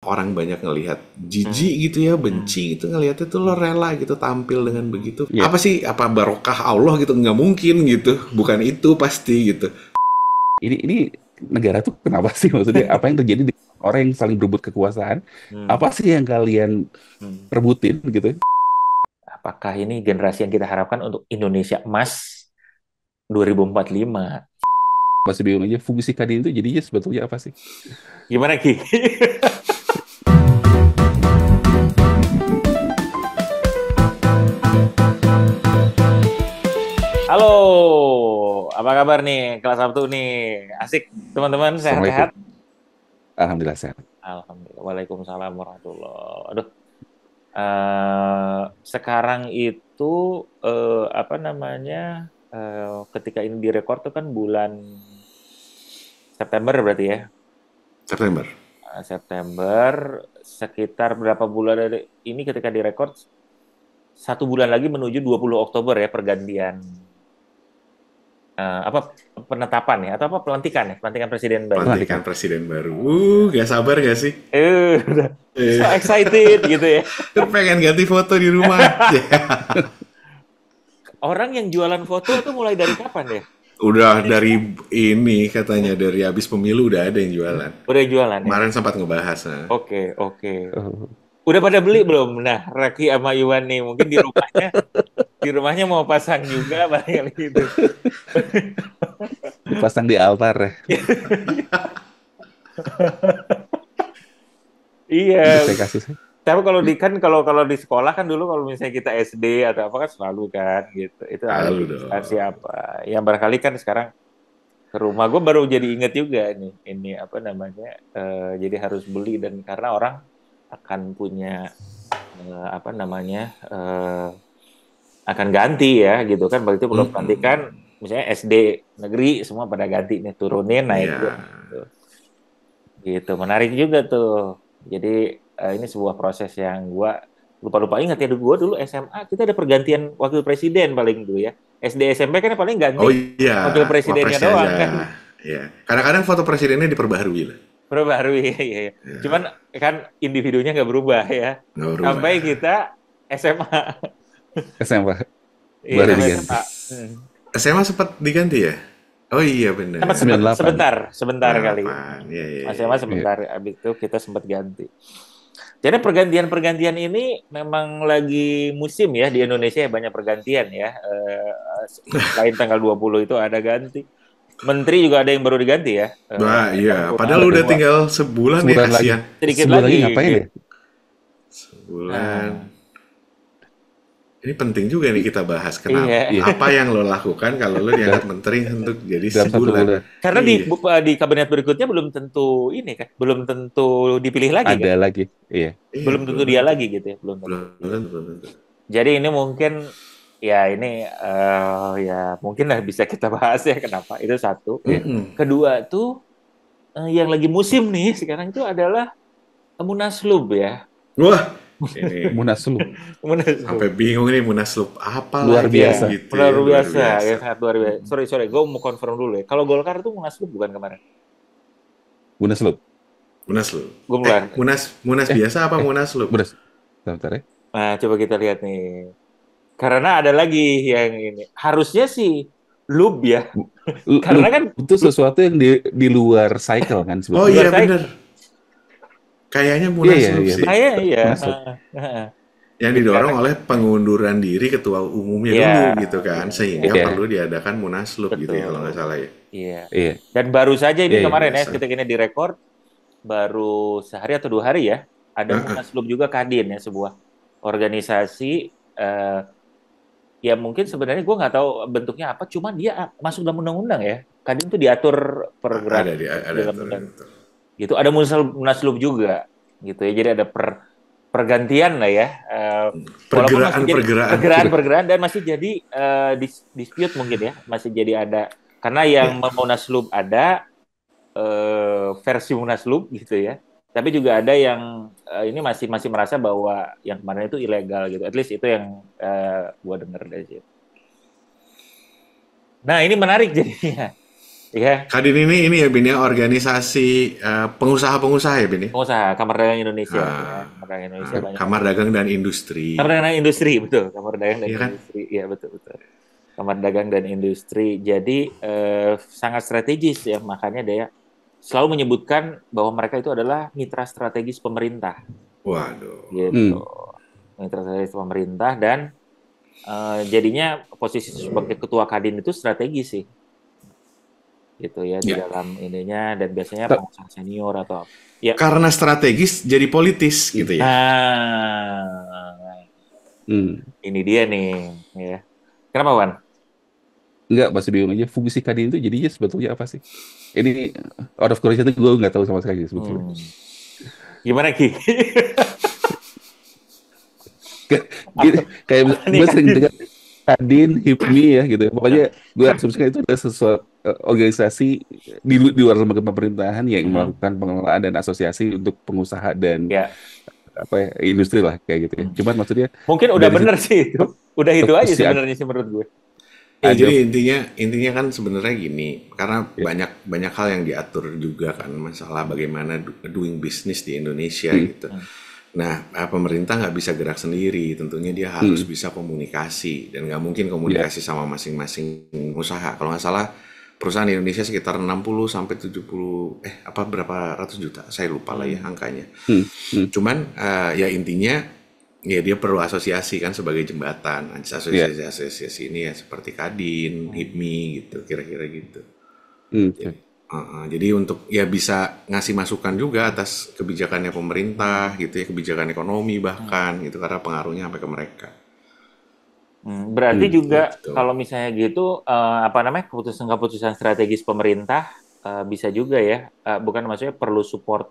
orang banyak ngelihat jijik gitu ya, benci gitu, ngelihatnya tuh lo rela gitu tampil dengan begitu. Iya. Apa sih, apa barokah Allah gitu? Nggak mungkin gitu, bukan itu pasti gitu. Ini negara tuh kenapa sih, maksudnya apa yang terjadi di orang yang saling berebut kekuasaan? Hmm. Apa sih yang kalian Hmm. rebutin gitu? Apakah ini generasi yang kita harapkan untuk Indonesia emas 2045? Masih bingung aja fungsi Kadin itu jadinya sebetulnya apa sih? Gimana Ki? Halo, apa kabar nih kelas Sabtu nih? Asik teman-teman, Assalamualaikum. sehat-sehat? Alhamdulillah sehat. Alhamdulillah. Waalaikumsalam warahmatullahi. Aduh, sekarang itu apa namanya? Ketika ini direkord tuh kan bulan September berarti ya. September. September sekitar berapa bulan dari ini ketika direkord 1 bulan lagi menuju 20 Oktober ya pergantian apa penetapan ya atau apa pelantikan presiden baru. Pelantikan presiden baru. Gak sabar gak sih? Udah so excited gitu ya. Pengen ganti foto di rumah. Orang yang jualan foto tuh mulai dari kapan ya? Udah dari ini katanya dari habis pemilu udah ada yang jualan. Udah jualan ya? Kemarin sempat ngebahas. Nah. Oke. Oh, Udah pada beli belum? Nah, Raki sama Iwan nih mungkin di rumahnya mau pasang juga barangkali gitu. pasang di altar ya. Iya. Saya kasih sih. Tapi kalau kalau di sekolah kan dulu kalau misalnya kita SD atau apa kan selalu kan gitu. Itu ada Lalu instansi dong. apa. Yang barangkali kan sekarang ke rumah gue baru jadi inget juga nih ini apa namanya jadi harus beli dan karena orang akan punya apa namanya akan ganti ya gitu kan begitu belum pelantikan misalnya SD negeri semua pada ganti nih turunin naik Iya. gitu menarik juga tuh jadi ini sebuah proses yang gua lupa ingat ya gua dulu SMA kita ada pergantian wakil presiden paling dulu ya SD SMP kan paling Oh ganti wakil iya, presidennya wapresnya doang aja. kan Iya. Kadang-kadang foto presidennya diperbaharui lah. perbaharui ya. Cuman kan individunya nggak berubah ya Nggak berubah. sampai kita SMA SMA iya baru sampai diganti. SMA SMA sempat diganti ya? Oh iya benar. sempat 98. sebentar kali 8. Iya, iya, SMA iya. sebentar abis itu kita sempat ganti. Jadi pergantian-pergantian ini memang lagi musim ya di Indonesia ya banyak pergantian ya. Selain tanggal 20 itu ada ganti. Menteri juga ada yang baru diganti ya. Bah, iya. Padahal Ada udah dua. tinggal sebulan ya, Sebulan lagi. kasihan. Sedikit Sebulan lagi. lagi ngapain ya? Sebulan. Nah, Ini penting juga nih kita bahas. Kenapa? iya. Iya. Apa yang lo lakukan kalau lo diangkat menteri untuk jadi Dalam 1 sebulan? bulan Karena Iya. di kabinet berikutnya belum tentu ini kan, belum tentu dipilih lagi kan. ada lagi. Iya. Iya, Belum tentu belum dia tentu. lagi gitu ya, belum tentu. Belum tentu. Jadi ini mungkin ya ini ya mungkin lah bisa kita bahas ya kenapa itu satu. Mm-mm. Kedua tuh yang lagi musim nih sekarang itu adalah Munaslup ya. Wah, ini Munaslup Munaslup. sampai bingung nih Munaslup apa luar lagi biasa. gitu ya, Luar luar biasa, biasa. ya sangat luar biasa. Sorry, gue mau confirm dulu ya. Kalau Golkar tuh Munaslup bukan kemarin? Munaslup. Munaslup. Gue bukan. Munas biasa apa Munaslup? Munas. Bentar ya. Nah, coba kita lihat nih. Karena ada lagi yang ini. Harusnya sih Lub ya. Karena kan Itu sesuatu yang di luar cycle kan Oh sebetulnya. iya Saya- bener. Kayaknya Iya, Munaslup iya. sih. saya iya. Munaslup. Yang didorong oleh pengunduran diri ketua umumnya Iya. dulu gitu kan. Sehingga Iya. perlu diadakan Munaslup gitu ya Betul. kalau nggak salah ya. Iya. Iya. Dan baru saja ini Iya, iya, kemarin ya, biasa. ketika ini direkord, baru sehari atau 2 hari ya, ada Munaslup juga Kadin ya, sebuah organisasi ya mungkin sebenarnya gue nggak tahu bentuknya apa, cuman dia masuk dalam undang-undang ya. Kadin tuh diatur pergerakan Ada dalam tuh. undang. Gitu. Ada Munaslup juga gitu ya. Jadi ada pergantian lah ya. Walaupun masih jadi pergerakan dan masih jadi dispute mungkin ya, masih jadi ada karena yang Munaslup ada versi Munaslup gitu ya. Tapi juga ada yang ini masih merasa bahwa yang kemarin itu ilegal gitu. At least itu yang gua dengar dari situ. Nah, ini menarik jadinya. Iya, Kadin ini ya Bin ya, organisasi pengusaha-pengusaha ya Bin ya. pengusaha Kamar Dagang Indonesia ya. Ah, Kamar Dagang Indonesia banyak Kamar Dagang dan Industri. Kamar Dagang Industri, betul. Kamar Dagang dan Iya kan? Industri, iya betul betul. Kamar Dagang dan Industri. Jadi sangat strategis ya, makanya dia selalu menyebutkan bahwa mereka itu adalah mitra strategis pemerintah, Waduh. gitu. Mitra strategis pemerintah dan jadinya posisi sebagai ketua Kadin itu strategis sih, gitu ya di Ya. dalam ininya dan biasanya pengusaha senior atau apa. Ya. Karena strategis jadi politis gitu ya. Nah, ini dia nih, ya. Kenapa, Wan? Enggak, masih bingung aja fungsi Kadin itu jadinya sebetulnya apa sih? Ini out of curiosity gue nggak tahu sama sekali sebetulnya. Gimana Ki? Kayak gue sering dengar Kadin, HIPMI ya gitu. Pokoknya gue asumsikan itu adalah sesuatu organisasi di luar lembaga pemerintahan yang melakukan pengelolaan dan asosiasi untuk pengusaha dan Ya. apa ya, industri lah kayak gitu ya. Cuman maksudnya Mungkin udah dari bener situ sih itu. Udah itu aja si sebenarnya sih menurut gue. Ya, ada jadi intinya kan sebenarnya gini, karena ya. banyak hal yang diatur juga kan masalah bagaimana doing business di Indonesia gitu. Nah, pemerintah nggak bisa gerak sendiri, tentunya dia harus bisa komunikasi dan nggak mungkin Ya. komunikasi sama masing-masing usaha. Kalau nggak salah perusahaan di Indonesia sekitar 60 sampai 70 apa berapa ratus juta, saya lupa lah ya angkanya. Cuman ya intinya ya dia perlu asosiasi kan sebagai jembatan. Ya. Asosiasi ini ya seperti Kadin, HIPMI gitu, kira-kira gitu. Jadi untuk ya bisa ngasih masukan juga atas kebijakannya pemerintah gitu ya, kebijakan ekonomi bahkan gitu karena pengaruhnya sampai ke mereka. Berarti juga Gitu. kalau misalnya gitu apa namanya keputusan-keputusan strategis pemerintah bisa juga ya, bukan maksudnya perlu support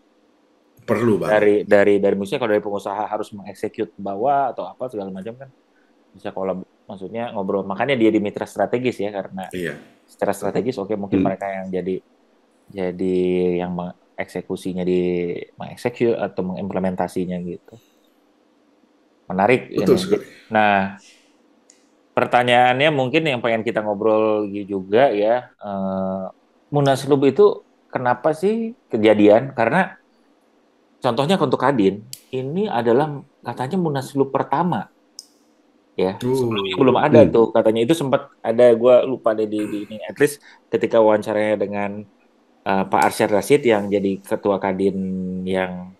Perlu banget. dari misalnya kalau dari pengusaha harus mengeksekut ke bawah atau apa segala macam kan bisa kalau maksudnya ngobrol, makanya dia di mitra strategis ya karena Iya. secara strategis oke mungkin mereka yang jadi yang mengeksekusinya mengeksekut atau mengimplementasinya gitu. Menarik Betul ini. sekali. Nah, pertanyaannya mungkin yang pengen kita ngobrol juga ya, Munaslup itu kenapa sih kejadian? Karena contohnya untuk Kadin, ini adalah katanya Munaslup pertama ya. Sebelumnya belum ada tuh katanya, itu sempat ada, gue lupa deh di ini. At least ketika wawancaranya dengan Pak Arsyad Rashid yang jadi ketua Kadin yang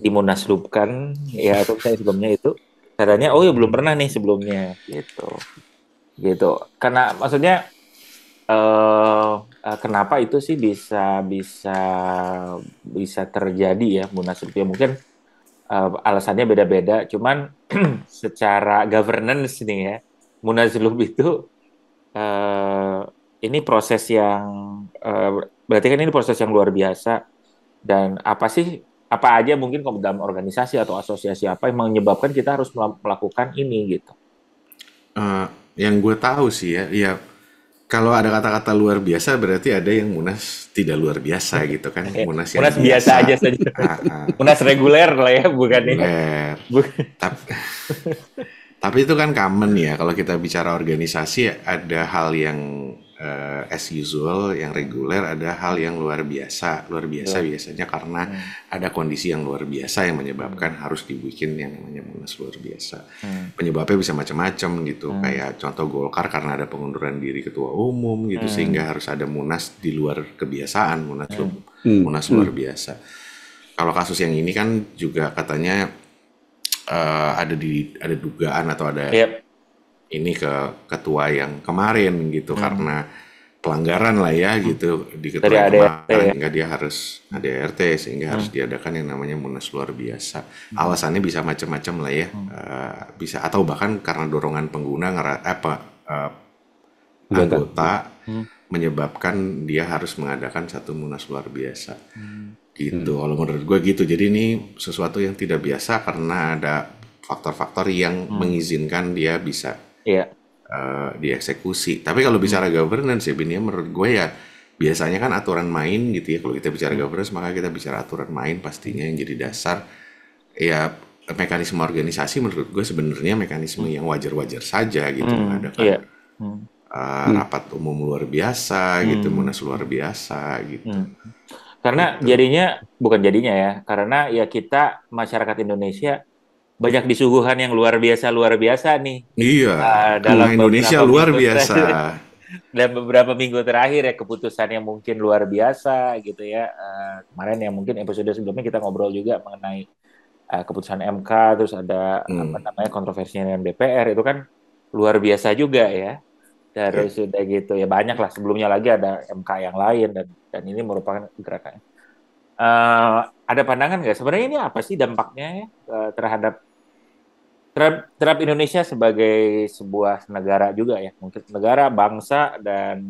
dimunaslupkan ya, atau misalnya sebelumnya itu katanya oh ya belum pernah nih sebelumnya gitu karena maksudnya kenapa itu sih bisa terjadi ya munaslup ya, mungkin alasannya beda-beda, cuman secara governance nih ya munaslup itu ini proses yang berarti kan ini proses yang luar biasa. Dan apa aja mungkin kalau dalam organisasi atau asosiasi apa yang menyebabkan kita harus melakukan ini gitu. Yang gue tahu sih ya kalau ada kata-kata luar biasa berarti ada yang Munas tidak luar biasa gitu kan. Munas yang Munas biasa aja saja. Munas reguler lah ya, bukan ini. Tapi itu kan common ya kalau kita bicara organisasi, ada hal yang as usual, yang reguler, ada hal yang luar biasa. Luar biasa biasanya karena ada kondisi yang luar biasa yang menyebabkan harus dibikin yang namanya Munas luar biasa. Penyebabnya bisa macam-macam gitu. Kayak contoh Golkar karena ada pengunduran diri ketua umum gitu, sehingga harus ada Munas di luar kebiasaan, Munas luar biasa. Kalau kasus yang ini kan juga katanya ada dugaan atau ada ini ke ketua yang kemarin gitu karena pelanggaran lah ya gitu di ketua yang kemarin, sehingga dia harus ada ADRT sehingga harus diadakan yang namanya Munas luar biasa. Alasannya bisa macam-macam lah ya, bisa atau bahkan karena dorongan pengguna anggota menyebabkan dia harus mengadakan satu Munas luar biasa. Gitu. Kalau menurut gue gitu. Jadi ini sesuatu yang tidak biasa karena ada faktor-faktor yang mengizinkan dia bisa dieksekusi. Tapi kalau bicara governance ya, Bin, menurut gue ya biasanya kan aturan main gitu ya. Kalau kita bicara governance maka kita bicara aturan main pastinya yang jadi dasar. Ya mekanisme organisasi menurut gue sebenarnya mekanisme yang wajar-wajar saja gitu mengadakan rapat umum luar biasa gitu, munas luar biasa gitu. Karena Gitu. bukan jadinya ya, karena ya kita masyarakat Indonesia banyak disuguhan yang luar biasa nih. Iya, karena Dalam Indonesia beberapa luar minggu biasa. dalam beberapa minggu terakhir ya, keputusan yang mungkin luar biasa gitu ya. Kemarin yang mungkin episode sebelumnya kita ngobrol juga mengenai keputusan MK, terus ada apa namanya kontroversinya dengan DPR, itu kan luar biasa juga ya. Terus sudah gitu ya, banyak lah sebelumnya lagi ada MK yang lain, dan ini merupakan gerakan. Ada pandangan nggak sebenarnya ini apa sih dampaknya ya, terhadap Indonesia sebagai sebuah negara juga ya, mungkin negara, bangsa, dan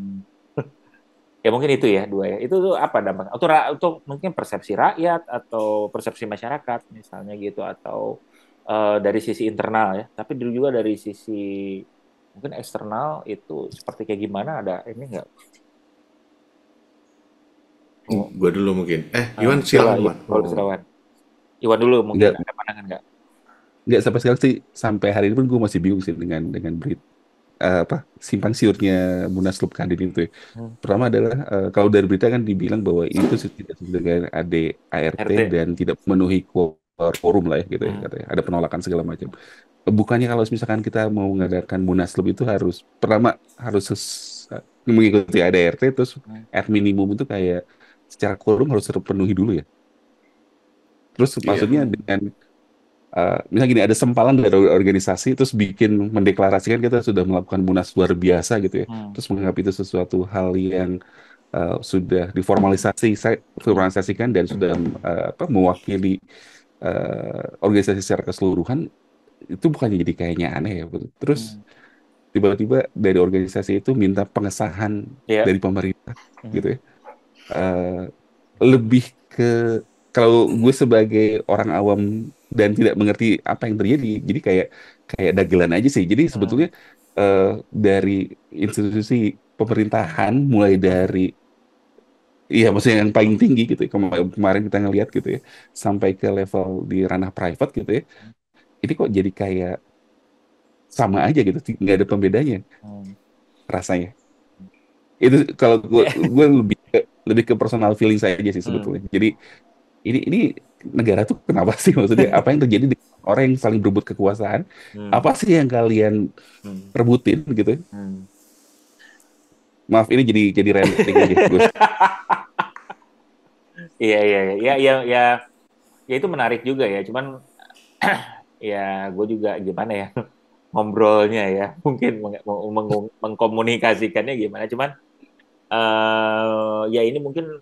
ya mungkin itu ya, dua ya. Itu tuh apa dampaknya? Untuk mungkin persepsi rakyat atau persepsi masyarakat misalnya gitu, atau dari sisi internal ya. Tapi dulu juga dari sisi mungkin eksternal itu seperti kayak gimana, ada ini nggak? Gue dulu mungkin. Iwan silakan, Iwan. Iwan dulu mungkin Nggak, ada pandangan nggak? nggak sampai sekarang sih, sampai hari ini pun gue masih bingung sih dengan berita simpang siurnya Munaslup Kadin itu ya. Pertama adalah kalau dari berita kan dibilang bahwa itu tidak sesuai dengan ADART RT. dan tidak memenuhi quorum lah ya gitu ya katanya. Ada penolakan segala macam. Bukannya kalau misalkan kita mau mengadakan Munaslup itu harus pertama harus mengikuti ADART, terus at minimum itu kayak secara quorum harus terpenuhi dulu ya. Terus maksudnya dengan misalnya gini, ada sempalan dari organisasi terus bikin mendeklarasikan kita sudah melakukan munas luar biasa gitu ya, terus menganggap itu sesuatu hal yang sudah diformalisasikan dan sudah mewakili organisasi secara keseluruhan, itu bukannya jadi kayaknya aneh ya. Terus tiba-tiba dari organisasi itu minta pengesahan dari pemerintah gitu ya. Lebih ke, kalau gue sebagai orang awam dan tidak mengerti apa yang terjadi, jadi kayak dagelan aja sih. Jadi sebetulnya dari institusi pemerintahan, mulai dari iya maksudnya yang paling tinggi gitu ya, kemarin kita ngelihat gitu ya, sampai ke level di ranah private gitu ya, ini kok jadi kayak sama aja gitu, nggak ada pembedanya rasanya. Itu kalau gue lebih ke personal feeling saya aja sih sebetulnya. Jadi ini negara tuh kenapa sih, maksudnya apa yang terjadi dengan orang yang saling berebut kekuasaan? Apa sih yang kalian rebutin gitu? Maaf, ini jadi ranting aja, Gus. Iya, ya itu menarik juga ya. Cuman ya gue juga gimana ya ngobrolnya ya, mungkin mengkomunikasikannya gimana. Cuman ya ini mungkin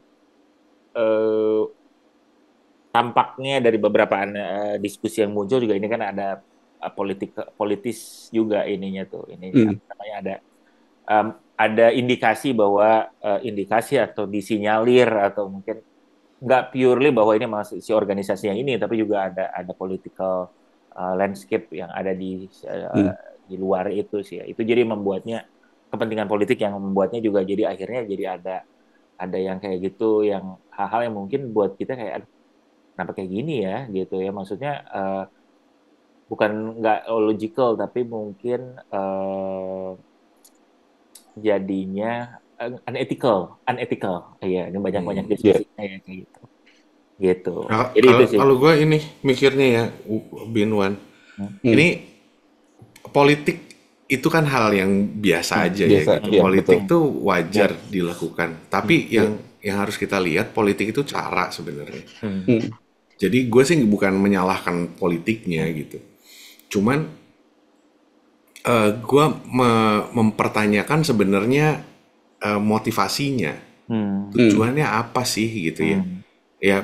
tampaknya dari beberapa diskusi yang muncul juga, ini kan ada politis juga ininya tuh. Ini namanya ada indikasi bahwa indikasi atau disinyalir, atau mungkin nggak purely bahwa ini masih si organisasi yang ini, tapi juga ada political landscape yang ada di luar itu sih ya. Itu jadi membuatnya kepentingan politik yang membuatnya juga jadi akhirnya jadi ada yang kayak gitu, yang hal-hal yang mungkin buat kita kayak kenapa kayak gini ya gitu ya, maksudnya bukan nggak logical, tapi mungkin jadinya unethical ya, ini banyak diskusinya ya kayak gitu. Nah, Jadi itu sih. kalau gue ini mikirnya ya, Binwan, ini politik itu kan hal yang biasa aja ya gitu. Politik itu wajar dilakukan, tapi yang harus kita lihat, politik itu cara sebenarnya. Jadi gue sih bukan menyalahkan politiknya gitu, cuman gue mempertanyakan sebenarnya motivasinya, tujuannya apa sih gitu ya.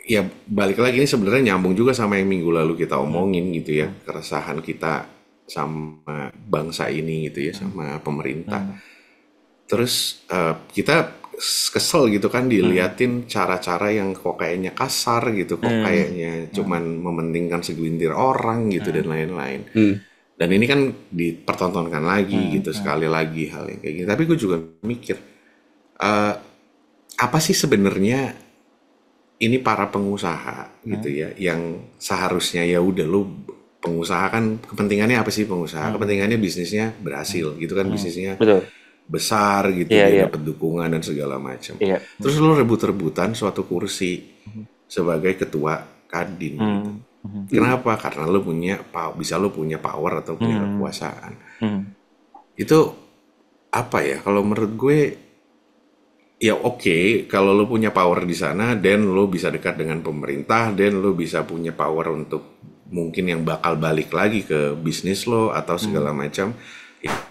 Ya balik lagi, ini sebenarnya nyambung juga sama yang minggu lalu kita omongin gitu ya, keresahan kita sama bangsa ini gitu ya, sama pemerintah. Terus kita kesel gitu kan diliatin cara-cara yang kok kayaknya kasar gitu, kok kayaknya cuman mementingkan segelintir orang gitu dan lain-lain. Dan ini kan dipertontonkan lagi gitu, sekali lagi hal yang kayak gini. Tapi gue juga mikir, apa sih sebenarnya ini para pengusaha gitu ya, yang seharusnya ya udah lo pengusaha kan kepentingannya apa sih pengusaha? Kepentingannya bisnisnya berhasil gitu kan, bisnisnya Betul. besar gitu, Iya, dia iya. dapat dukungan dan segala macam. Iya. Terus lu rebut-rebutan suatu kursi sebagai ketua Kadin gitu. Kenapa? Karena lu bisa lu punya power atau punya kekuasaan. Itu apa ya? Kalau menurut gue ya oke, kalau lu punya power di sana, dan lu bisa dekat dengan pemerintah, dan lu bisa punya power untuk mungkin yang bakal balik lagi ke bisnis lo atau segala macam,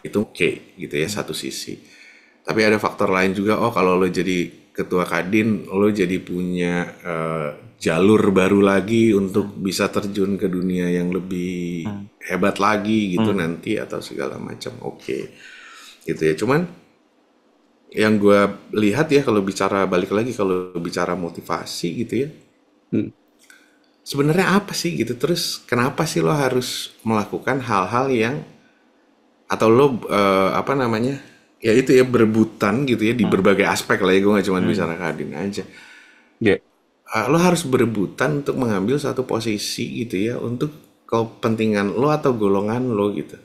itu oke gitu ya, satu sisi. Tapi ada faktor lain juga. Oh, kalau lo jadi ketua Kadin, lo jadi punya jalur baru lagi untuk bisa terjun ke dunia yang lebih hebat lagi gitu nanti atau segala macam. Oke. Gitu ya. Cuman yang gue lihat ya, kalau bicara motivasi gitu ya, sebenarnya apa sih gitu? Terus kenapa sih lo harus melakukan hal-hal yang, atau lo apa namanya, ya itu ya, berebutan gitu ya di berbagai aspek lah ya, gue gak cuma bicara Kadin aja. Lo harus berebutan untuk mengambil satu posisi gitu ya, untuk kepentingan lo atau golongan lo gitu.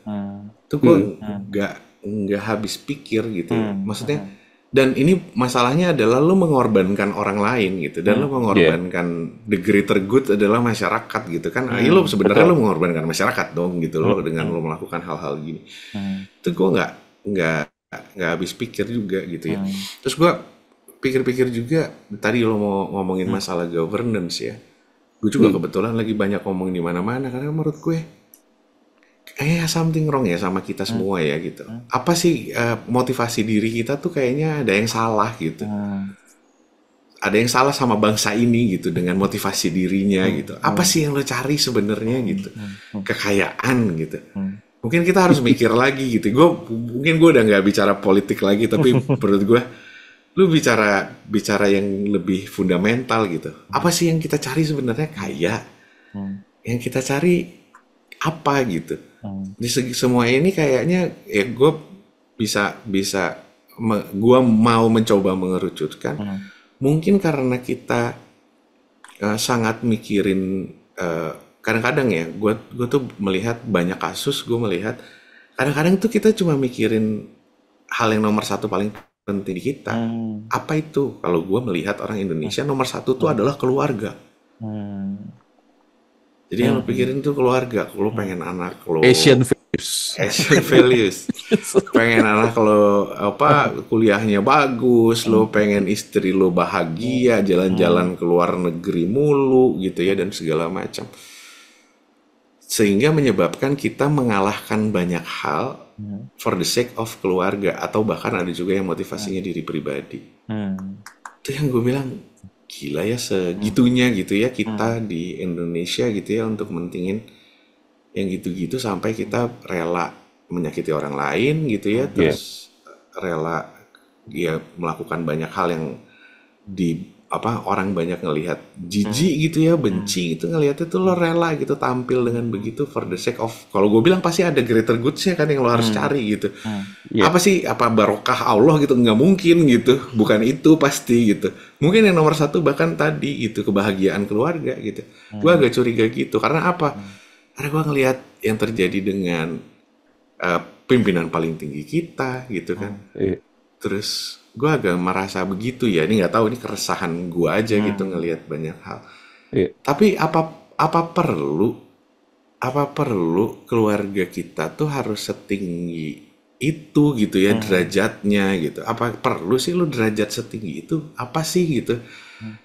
Itu gue nggak habis pikir gitu ya. Maksudnya, dan ini masalahnya adalah lo mengorbankan orang lain gitu, dan lo mengorbankan the greater good adalah masyarakat gitu kan. Lo sebenarnya lo mengorbankan masyarakat dong gitu lo dengan lo melakukan hal-hal gini. Itu gue nggak habis pikir juga gitu ya. Terus gue pikir-pikir juga, tadi lo mau ngomongin masalah governance ya, gue juga kebetulan lagi banyak ngomong di mana-mana, karena menurut gue something wrong ya sama kita semua ya gitu. Apa sih motivasi diri kita tuh kayaknya ada yang salah gitu. Ada yang salah sama bangsa ini gitu dengan motivasi dirinya gitu. Apa sih yang lo cari sebenarnya gitu? Kekayaan gitu. Mungkin kita harus mikir lagi gitu. Mungkin gue udah nggak bicara politik lagi, tapi menurut gue, lu bicara yang lebih fundamental gitu. Apa sih yang kita cari sebenarnya? Kaya. Yang kita cari apa gitu? Di segi semua ini kayaknya ya gue gue mau mencoba mengerucutkan. Mungkin karena kita sangat mikirin, kadang-kadang ya, gue tuh melihat banyak kasus, gue melihat kadang-kadang tuh kita cuma mikirin hal yang nomor satu paling penting di kita. Apa itu? Kalau gue melihat orang Indonesia, nomor satu tuh adalah keluarga. Jadi yang lo pikirin tuh keluarga. Lo pengen anak lo Asian values. Pengen anak lo kuliahnya bagus, lo pengen istri lo bahagia, jalan-jalan ke luar negeri mulu gitu ya, dan segala macam. Sehingga menyebabkan kita mengalahkan banyak hal for the sake of keluarga, atau bahkan ada juga yang motivasinya diri pribadi. Itu yang gue bilang, gila ya segitunya gitu ya kita di Indonesia gitu ya, untuk mentingin yang gitu-gitu sampai kita rela menyakiti orang lain gitu ya, terus rela ya melakukan banyak hal yang orang banyak ngelihat jijik gitu ya, benci gitu ngelihatnya tuh, lo rela gitu tampil dengan begitu for the sake of, kalau gue bilang pasti ada greater goods-nya kan yang lo harus cari gitu. Apa sih, apa barokah Allah gitu? Nggak mungkin gitu, bukan itu pasti gitu. Mungkin yang nomor satu bahkan tadi gitu, kebahagiaan keluarga gitu. Gue agak curiga gitu, karena apa? Karena gue ngelihat yang terjadi dengan pimpinan paling tinggi kita gitu kan. Terus gue agak merasa begitu ya, ini nggak tahu, ini keresahan gue aja gitu ngelihat banyak hal. Tapi apa perlu keluarga kita tuh harus setinggi itu gitu ya, derajatnya gitu? Apa perlu sih lu derajat setinggi itu? Apa sih gitu?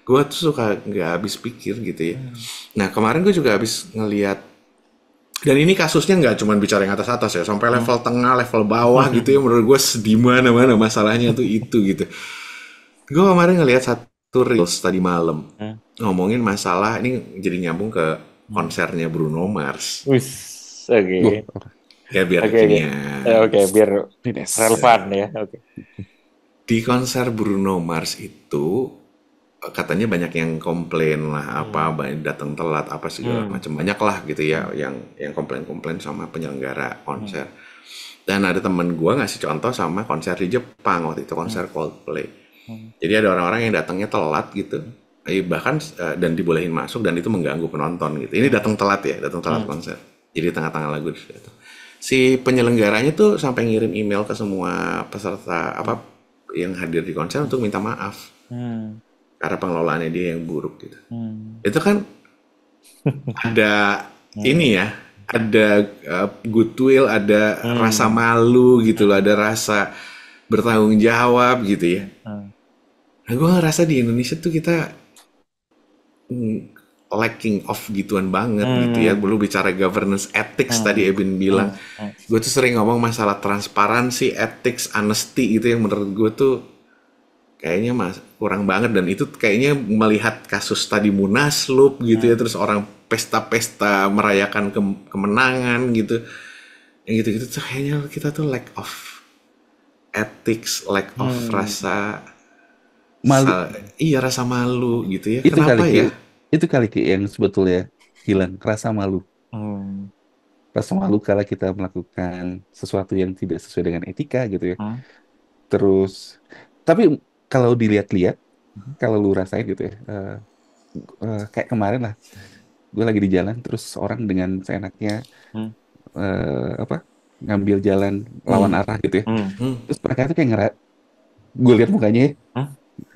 Gue tuh suka nggak habis pikir gitu ya. Nah kemarin gue juga habis ngelihat, dan ini kasusnya nggak cuma bicara yang atas-atas ya, sampai level tengah, level bawah gitu ya. Menurut gue di mana-mana masalahnya tuh itu gitu. Gue kemarin ngelihat satu reels tadi malam ngomongin masalah, ini jadi nyambung ke konsernya Bruno Mars. Ya biar biar relevan ya. Di konser Bruno Mars itu katanya banyak yang komplain lah, datang telat apa segala macam, banyak lah gitu ya yang komplain sama penyelenggara konser. Dan ada temen gue ngasih contoh sama konser di Jepang waktu itu, konser Coldplay. Jadi ada orang-orang yang datangnya telat gitu, bahkan dan dibolehin masuk, dan itu mengganggu penonton gitu. Ini datang telat konser. Jadi tengah-tengah lagu itu. Si penyelenggaranya tuh sampai ngirim email ke semua peserta apa yang hadir di konser untuk minta maaf karena pengelolaannya dia yang buruk gitu. Itu kan ada ini ya, ada goodwill, ada rasa malu gitu loh, ada rasa bertanggung jawab gitu ya. Nah, gue ngerasa di Indonesia tuh kita lacking of gituan banget gitu ya. Belum bicara governance ethics tadi Ebin bilang. Gue tuh sering ngomong masalah transparansi, ethics, honesty itu yang menurut gue tuh kayaknya kurang banget, dan itu kayaknya melihat kasus tadi Munaslup gitu ya, terus orang pesta-pesta merayakan kemenangan gitu. Yang gitu-gitu tuh kayaknya kita tuh lack of ethics, lack of rasa Malu. Iya, rasa malu gitu ya. Itu Kenapa kali ya? Itu kali Ki, yang sebetulnya hilang, rasa malu. Rasa malu kalau kita melakukan sesuatu yang tidak sesuai dengan etika gitu ya. Terus, tapi kalau dilihat-lihat, kalau lu rasain gitu ya, kayak kemarin lah, gue lagi di jalan, terus orang dengan seenaknya apa ngambil jalan lawan arah gitu ya. Terus mereka tuh kayak gue lihat mukanya ya,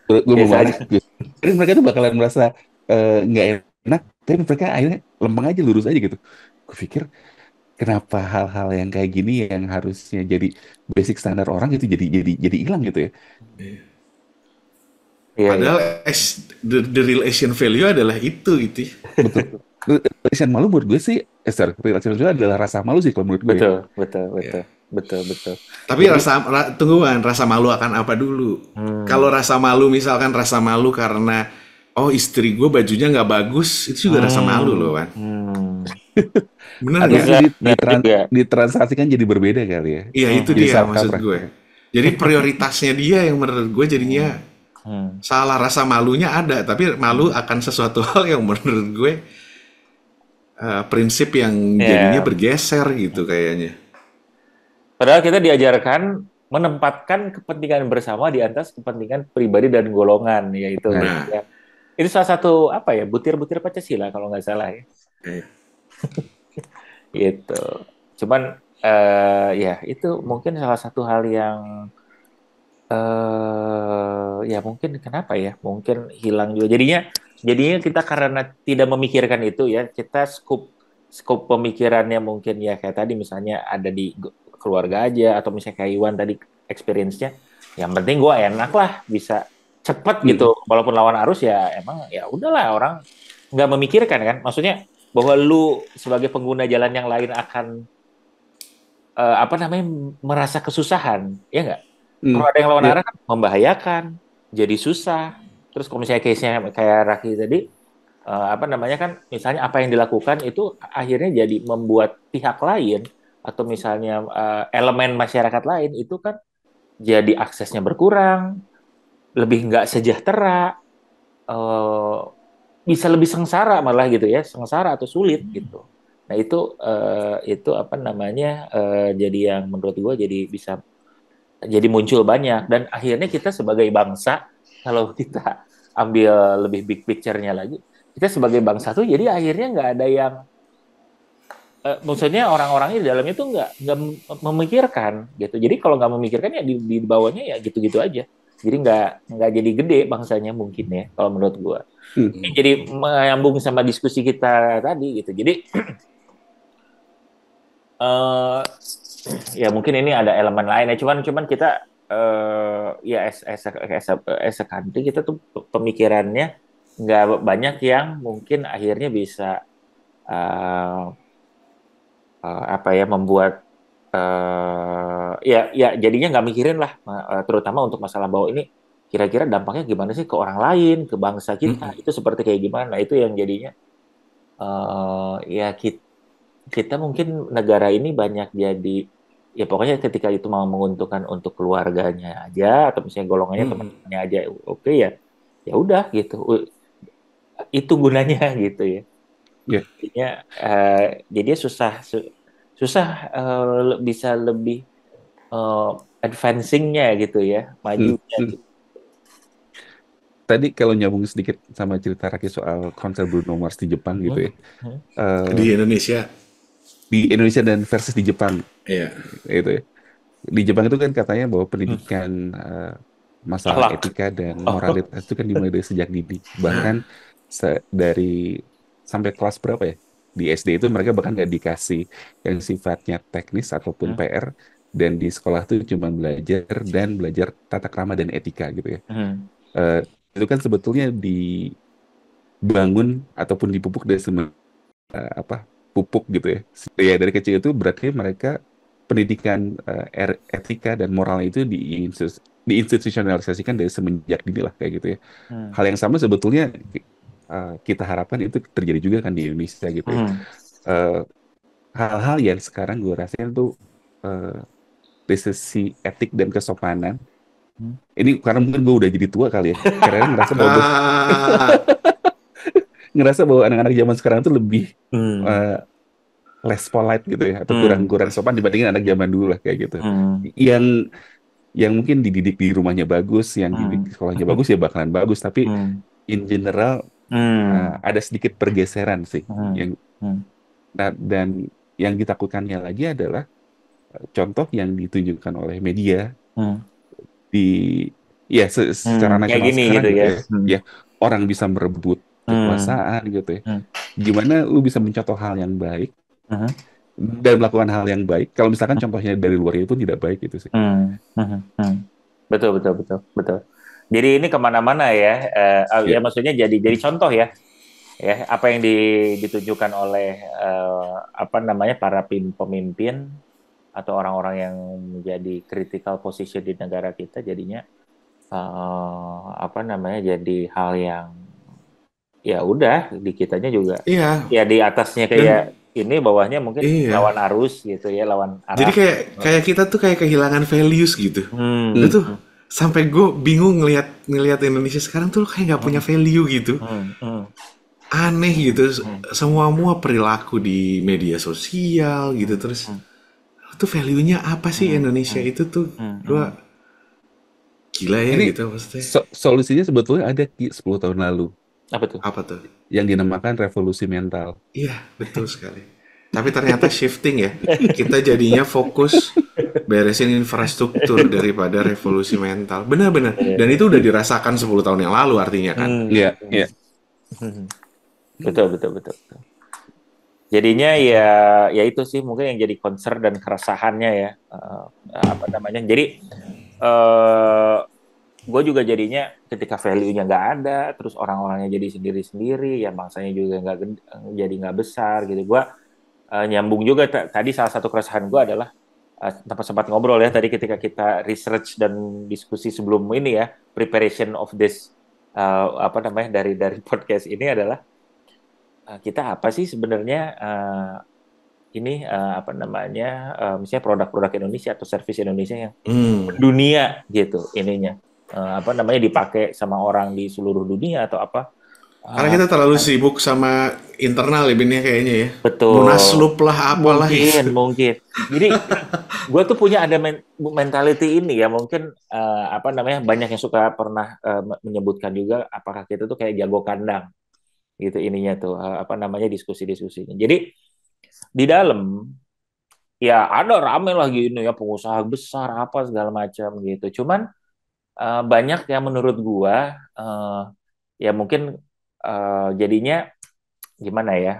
gue mau Biasa marah aja. gitu. Jadi mereka tuh bakalan merasa nggak enak, tapi mereka akhirnya lempeng aja, lurus aja gitu. Gue pikir kenapa hal-hal yang kayak gini yang harusnya jadi basic standar orang itu jadi hilang gitu ya. Iya, iya. Padahal the real Asian value adalah itu gitu ya. Betul. Rasa malu menurut gue sih, rasa malu adalah rasa malu sih kalau menurut gue ya. Betul. Tapi Jadi, tungguan, rasa malu akan apa dulu? Kalau rasa malu, misalkan rasa malu karena istri gue bajunya nggak bagus, itu juga rasa malu loh, Wan. Bener Atau nggak? ditransaksikan jadi berbeda kali ya. Iya, itu Jadi dia salah maksud kaprah. gue. Jadi prioritasnya dia yang menurut gue jadinya salah. Rasa malunya ada, tapi malu akan sesuatu hal yang menurut gue prinsip yang jadinya bergeser gitu kayaknya. padahal kita diajarkan menempatkan kepentingan bersama di atas kepentingan pribadi dan golongan, yaitu Nah. ya. Itu salah satu butir-butir Pancasila kalau nggak salah ya. Gitu. Cuman ya itu mungkin salah satu hal yang ya mungkin kenapa ya, mungkin hilang juga. Jadinya kita karena tidak memikirkan itu ya, kita scope pemikirannya mungkin ya kayak tadi misalnya ada di keluarga aja, atau misalnya kayak Iwan tadi experience-nya, yang penting gue enak lah, bisa cepet gitu, walaupun lawan arus ya emang ya udahlah, orang nggak memikirkan kan, maksudnya bahwa lu sebagai pengguna jalan yang lain akan merasa kesusahan, ya nggak? Kalau ada yang lawan arah kan membahayakan, jadi susah. Terus kalau misalnya case-nya kayak Raki tadi, kan misalnya apa yang dilakukan itu akhirnya jadi membuat pihak lain atau misalnya elemen masyarakat lain itu kan jadi aksesnya berkurang, lebih nggak sejahtera, bisa lebih sengsara malah gitu ya, sengsara atau sulit gitu. Nah itu jadi yang menurut gue jadi muncul banyak, dan akhirnya kita sebagai bangsa, kalau kita ambil lebih big picture-nya lagi, kita sebagai bangsa tuh jadi akhirnya nggak ada yang maksudnya orang-orangnya di dalamnya tuh nggak memikirkan gitu. Jadi kalau nggak memikirkan ya di bawahnya ya gitu-gitu aja. Jadi nggak jadi gede bangsanya mungkin ya kalau menurut gua. Jadi menyambung sama diskusi kita tadi gitu. Jadi ya mungkin ini ada elemen lain ya. Cuman kita ya as a country kita tuh pemikirannya nggak banyak yang mungkin akhirnya bisa membuat ya jadinya nggak mikirin lah, terutama untuk masalah bahwa ini kira-kira dampaknya gimana sih ke orang lain, ke bangsa kita, itu seperti kayak gimana. Itu yang jadinya ya kita mungkin negara ini banyak jadi ya pokoknya ketika itu mau menguntungkan untuk keluarganya aja atau misalnya golongannya teman-temannya aja, oke ya udah gitu, itu gunanya gitu ya. Jadinya susah bisa lebih advancing-nya gitu ya, majunya gitu. Tadi kalau nyambung sedikit sama cerita Raki soal konser Bruno Mars di Jepang gitu ya. Di Indonesia. di Indonesia dan versus di Jepang Iya. itu ya. Di Jepang itu kan katanya bahwa pendidikan masalah Akhlak. etika dan Oh. moralitas itu kan dimulai dari sejak dini. Nah, Bahkan dari sampai kelas berapa ya? Di SD itu mereka bahkan nggak dikasih yang sifatnya teknis ataupun Hmm. PR, dan di sekolah tuh cuma belajar tata krama dan etika gitu ya. Hmm. Eh, itu kan sebetulnya dibangun ataupun dipupuk dari apa pupuk gitu ya. Ya dari kecil itu berarti mereka pendidikan etika dan moral itu diinstitusionalisasikan dari semenjak dini lah kayak gitu ya. Hmm. Hal yang sama sebetulnya kita harapkan itu terjadi juga kan di Indonesia gitu ya. Hmm. Eh, Hal-hal yang sekarang gue rasain tuh eh, dari sisi etik dan kesopanan. Hmm. Ini karena mungkin gue udah jadi tua kali ya. Karena ah, ngerasa bahwa anak-anak zaman sekarang tuh lebih Hmm. eh, less polite gitu ya, atau kurang Hmm. kurang sopan dibandingin anak zaman dulu lah kayak gitu. Hmm. Yang yang mungkin dididik di rumahnya bagus, yang dididik di Hmm. sekolahnya bagus ya bakalan bagus, tapi Hmm. in general Hmm. ada sedikit pergeseran sih. Hmm. Yang Hmm. dan yang ditakutkannya lagi adalah contoh yang ditunjukkan oleh media Hmm. di ya secara Kayak nasional gini sekarang gitu gitu ya. ya. Hmm. Ya, orang bisa merebut Hmm. kekuasaan gitu ya. Hmm. Gimana lu bisa mencontoh hal yang baik Hmm. dan melakukan hal yang baik kalau misalkan contohnya dari luar itu pun tidak baik gitu sih. Hmm. Hmm. Hmm. Betul, betul, betul, betul. Jadi ini kemana-mana ya, ya Ya, maksudnya jadi contoh ya, apa yang ditunjukkan oleh apa namanya para pemimpin atau orang-orang yang menjadi critical position di negara kita, jadinya apa namanya jadi hal yang ya udah di kitanya juga iya. ya di atasnya Dan kayak ini, bawahnya mungkin iya. lawan arus gitu ya, lawan Jadi arah. kayak kayak kita tuh kayak kehilangan values gitu. Itu hmm, tuh sampai gue bingung ngelihat ngelihat Indonesia sekarang tuh kayak nggak punya Hmm. value gitu. Hmm. Hmm. Aneh Hmm. gitu. Hmm. Semua perilaku di media sosial gitu Hmm. terus. Hmm. Tuh value-nya apa sih Hmm. Indonesia Hmm. itu tuh? Hmm. Gua Hmm. gila ya ini gitu maksudnya. solusinya sebetulnya ada 10 tahun lalu Apa tuh? Apa tuh? yang dinamakan revolusi mental. Iya, betul sekali. Tapi ternyata shifting ya. Kita jadinya fokus beresin infrastruktur daripada revolusi mental. Benar-benar. Dan itu udah dirasakan 10 tahun yang lalu artinya kan. Hmm. Iya, iya. Hmm. Betul, betul, betul, betul. Jadinya ya ya itu sih mungkin yang jadi concern dan keresahannya ya, apa namanya. Jadi gue juga jadinya ketika value-nya nggak ada, terus orang-orangnya jadi sendiri-sendiri, ya bangsanya juga jadi nggak besar gitu. Gue nyambung juga tadi salah satu keresahan gue adalah tempat sempat ngobrol ya tadi ketika kita research dan diskusi sebelum ini ya, preparation of this apa namanya dari podcast ini adalah kita apa sih sebenarnya ini apa namanya misalnya produk-produk Indonesia atau service Indonesia yang Hmm. dunia gitu ininya. Apa namanya dipakai sama orang di seluruh dunia atau apa. Karena Uh, kita terlalu sibuk sama internal ya Bin ya kayaknya ya. betul. Munaslup lah apalah Mungkin, itu. mungkin. Jadi gue tuh punya ada mentality ini ya mungkin apa namanya banyak yang suka pernah menyebutkan juga apakah kita tuh kayak jago kandang gitu ininya tuh apa namanya diskusi-diskusinya. Jadi di dalam ya ada rame lagi ini ya pengusaha besar apa segala macam gitu. Cuman banyak yang menurut gua ya mungkin jadinya gimana ya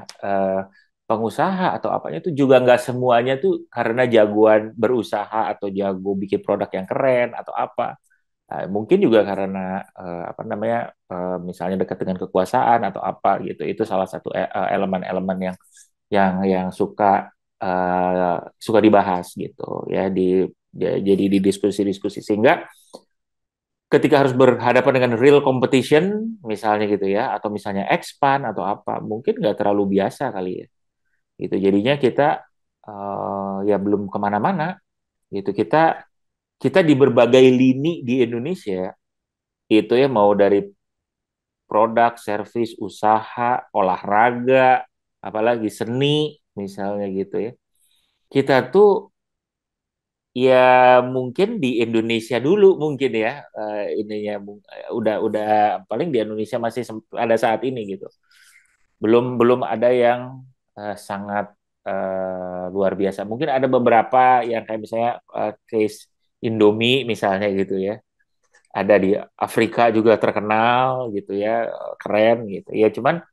pengusaha atau apanya itu juga nggak semuanya tuh karena jagoan berusaha atau jago bikin produk yang keren atau apa. Mungkin juga karena apa namanya misalnya dekat dengan kekuasaan atau apa gitu. Itu salah satu elemen-elemen yang suka dibahas gitu ya jadi di diskusi-diskusi sehingga ketika harus berhadapan dengan real competition misalnya gitu ya atau misalnya expand atau apa mungkin nggak terlalu biasa kali ya gitu jadinya kita ya belum kemana-mana gitu kita kita di berbagai lini di Indonesia itu ya mau dari produk, service, usaha, olahraga, apalagi seni misalnya gitu ya. Kita tuh ya mungkin di Indonesia dulu mungkin ya ininya udah paling di Indonesia masih ada saat ini gitu. Belum belum ada yang sangat luar biasa. Mungkin ada beberapa yang kayak misalnya case Indomie misalnya gitu ya. Ada di Afrika juga terkenal gitu ya, keren gitu. Ya cuman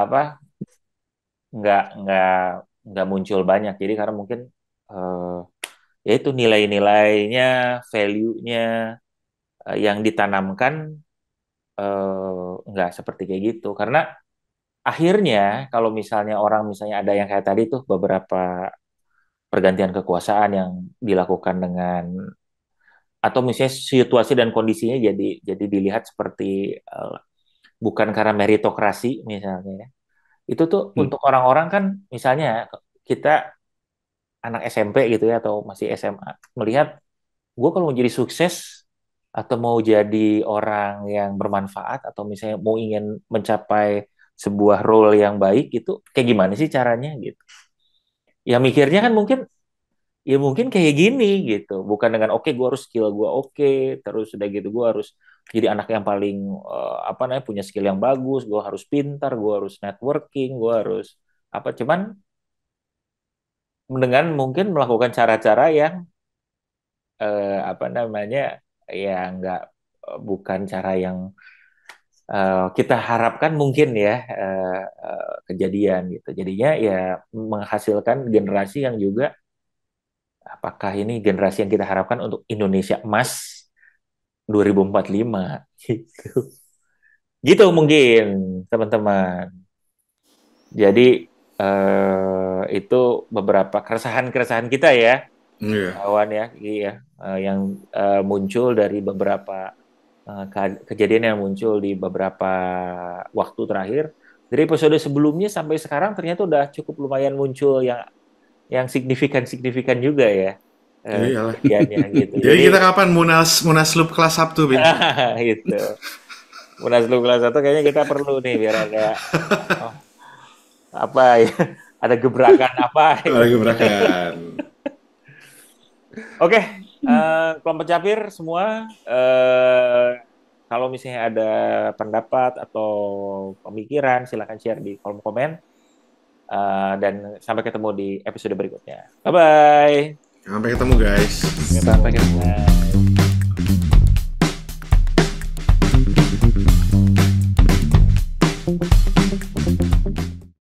apa nggak nggak muncul banyak. Jadi karena mungkin eh, ya itu nilai-nilainya, value-nya yang ditanamkan nggak seperti kayak gitu. Karena akhirnya kalau misalnya orang misalnya ada yang kayak tadi tuh beberapa pergantian kekuasaan yang dilakukan dengan atau misalnya situasi dan kondisinya jadi dilihat seperti bukan karena meritokrasi misalnya ya. Itu tuh Hmm. untuk orang-orang kan misalnya kita anak SMP gitu ya atau masih SMA melihat gue kalau mau jadi sukses atau mau jadi orang yang bermanfaat atau misalnya mau ingin mencapai sebuah role yang baik itu kayak gimana sih caranya gitu. Ya mikirnya kan mungkin ya mungkin kayak gini gitu. Bukan dengan oke gue harus skill gue oke, terus udah gitu gue harus jadi anak yang paling apa namanya punya skill yang bagus, gue harus pintar, gue harus networking, gue harus apa cuman dengan mungkin melakukan cara-cara yang apa namanya ya nggak bukan cara yang kita harapkan mungkin ya kejadian gitu. Jadinya ya menghasilkan generasi yang juga apakah ini generasi yang kita harapkan untuk Indonesia emas 2045 gitu. Gitu mungkin teman-teman. Jadi itu beberapa keresahan-keresahan kita ya, Iya. kawan ya, iya, yang muncul dari beberapa kejadian yang muncul di beberapa waktu terakhir. Dari episode sebelumnya sampai sekarang ternyata udah cukup lumayan muncul yang signifikan-signifikan juga ya Iyalah. kejadiannya gitu. Jadi Jadi kita kapan Munaslup kelas Sabtu, Bin? gitu. Munaslup kelas 1 kayaknya kita perlu nih biar ada oh, apa ya, ada gebrakan apa. Ada gebrakan. Oke, kelompok capir semua, kalau misalnya ada pendapat atau pemikiran, silakan share di kolom komen. Dan sampai ketemu di episode berikutnya. Bye-bye. Sampai ketemu, guys. Sampai ketemu.